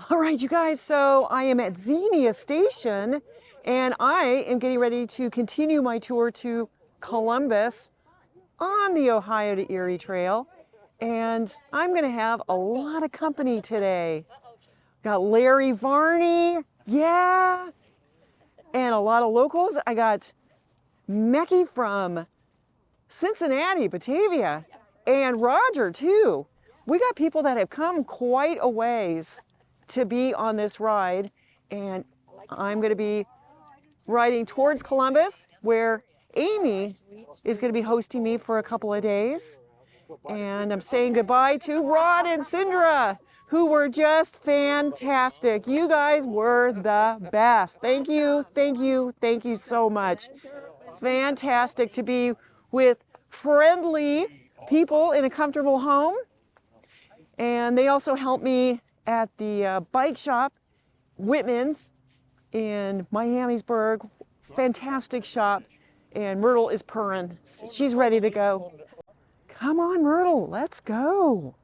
All right, you guys, so I am at Xenia Station and I am getting ready to continue my tour to Columbus on the Ohio to Erie Trail. And I'm gonna have a lot of company today. Got Larry Varney, yeah, and a lot of locals. I got Mecky from Cincinnati, Batavia, and Roger too. We got people that have come quite a ways to be on this ride, and I'm going to be riding towards Columbus, where Amy is going to be hosting me for a couple of days. And I'm saying goodbye to Ron and Cindra, who were just fantastic. You guys were the best. Thank you, thank you, thank you so much. Fantastic to be with friendly people in a comfortable home. And they also helped me at the bike shop, Whitman's in Miamisburg. Fantastic shop. And Myrtle is purring. She's ready to go. Come on, Myrtle, let's go.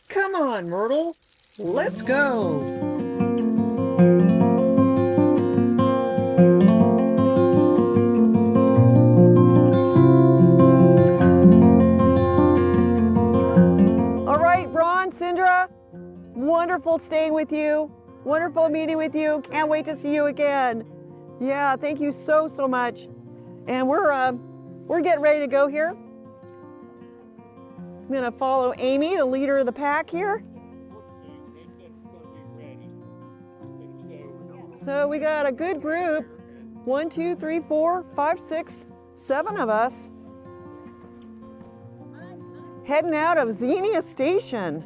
Come on, Myrtle, let's go. Ron, Cindra, wonderful staying with you. Wonderful meeting with you. Can't wait to see you again. Yeah, thank you so much. And we're getting ready to go here. I'm gonna follow Amy, the leader of the pack here. So we got a good group. 1, 2, 3, 4, 5, 6, 7 of us. Heading out of Xenia Station.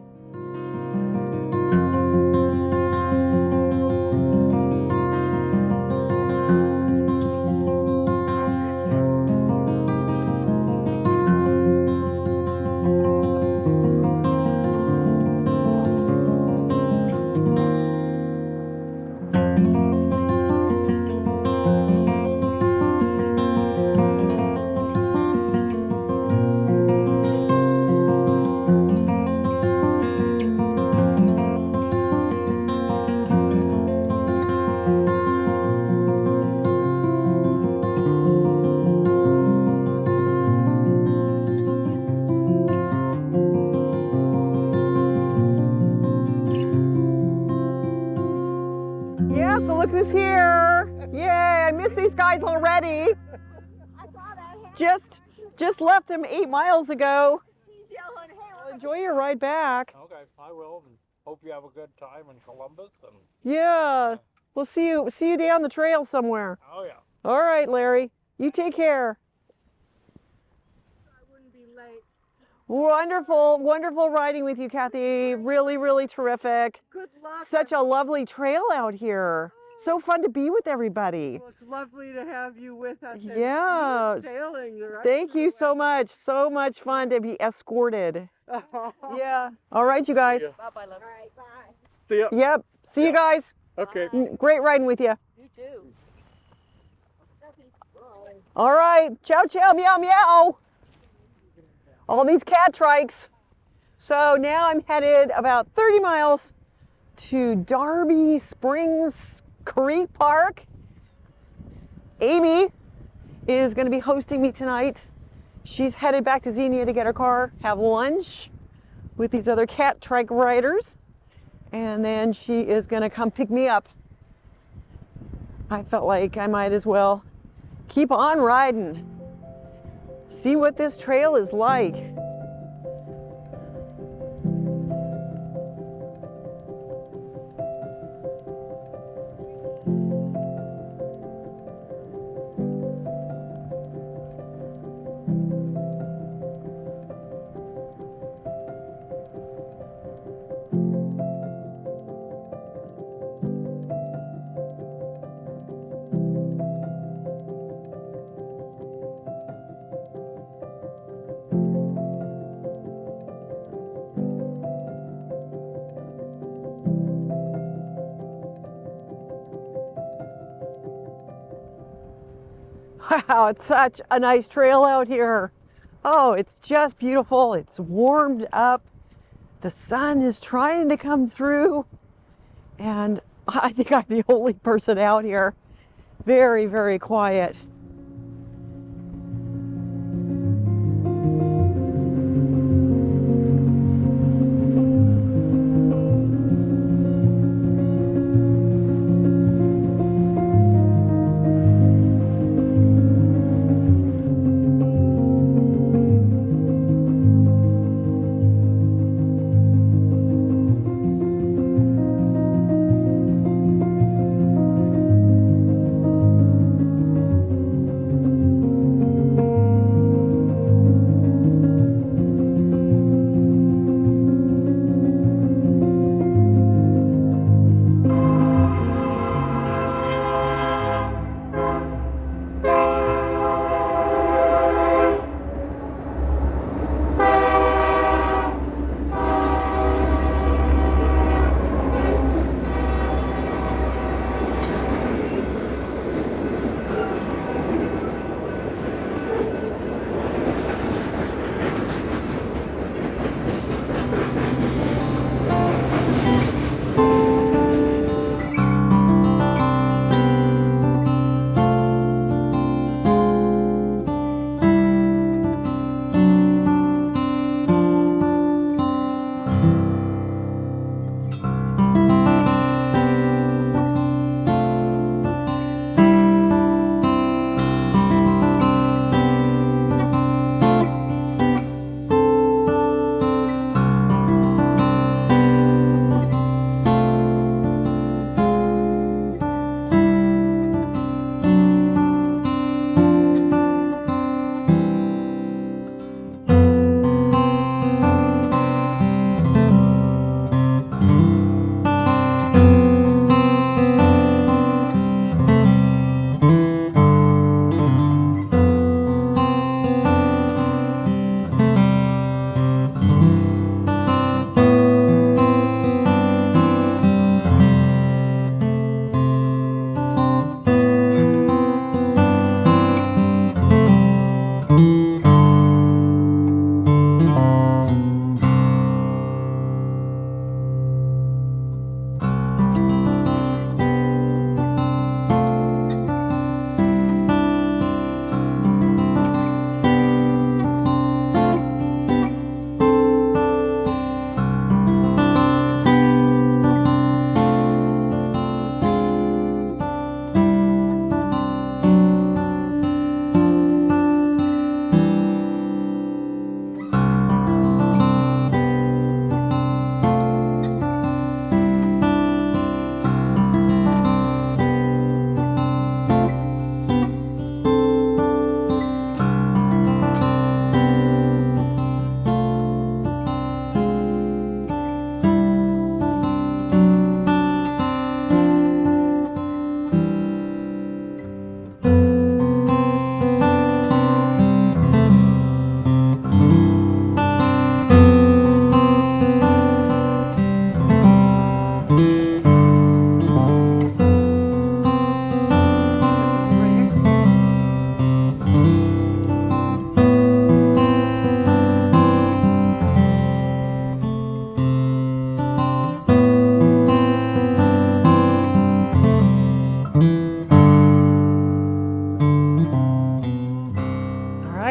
So look who's here. Yay, I missed these guys already. Just left them 8 miles ago. Well, enjoy your ride back. Okay, I will. And hope you have a good time in Columbus. And yeah, we'll see you down the trail somewhere. Oh yeah. All right, Larry. You take care. I wouldn't be late. Wonderful, wonderful riding with you, Kathy. Really, really terrific. Good luck. Such a lovely trail out here. So fun to be with everybody. Well, it's lovely to have you with us. Yeah. And sailing the rest Thank of the you so way. much. So much fun to be escorted. Yeah. All right, you guys. Bye-bye, love. All right, bye. See ya. Yep. See you guys. Okay. Great riding with you. You too. All right. Ciao, ciao, meow, meow. All these cat trikes. So now I'm headed about 30 miles to Darby Springs Creek Park. Amy is going to be hosting me tonight. She's headed back to Xenia to get her car, have lunch with these other cat trike riders, and then she is going to come pick me up. I felt like I might as well keep on riding, see what this trail is like. Wow, it's such a nice trail out here. Oh, it's just beautiful. It's warmed up. The sun is trying to come through, and I think I'm the only person out here. Very, very quiet.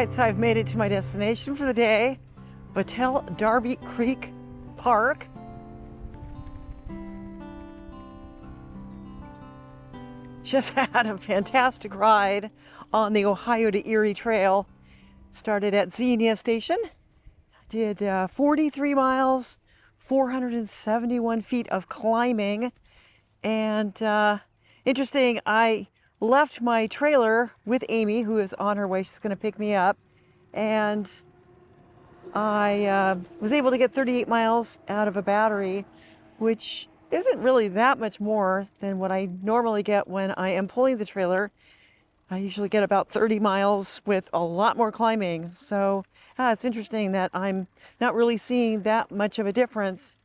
right, so I've made it to my destination for the day, Battelle Darby Creek Park. Just had a fantastic ride on the Ohio to Erie Trail. Started at Xenia Station, did 43 miles, 471 feet of climbing, and interesting, I left my trailer with Amy, who is on her way. She's going to pick me up, and I was able to get 38 miles out of a battery, which isn't really that much more than what I normally get when I am pulling the trailer. I usually get about 30 miles with a lot more climbing. So it's interesting that I'm not really seeing that much of a difference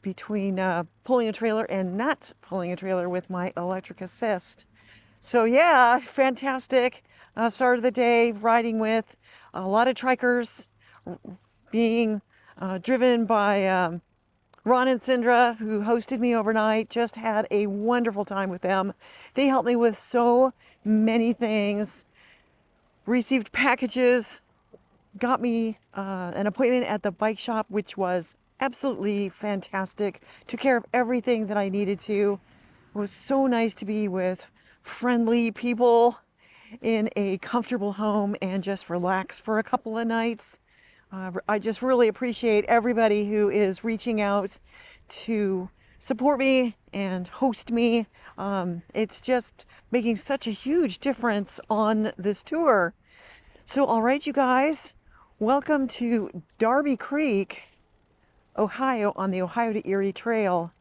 between pulling a trailer and not pulling a trailer with my electric assist. So yeah, fantastic start of the day riding with a lot of trikers, being driven by Ron and Cindra, who hosted me overnight. Just had a wonderful time with them. They helped me with so many things. Received packages, got me an appointment at the bike shop, which was absolutely fantastic. Took care of everything that I needed to. It was so nice to be with friendly people in a comfortable home and just relax for a couple of nights. I just really appreciate everybody who is reaching out to support me and host me. It's just making such a huge difference on this tour. So, all right, you guys, welcome to Darby Creek, Ohio, on the Ohio to Erie Trail.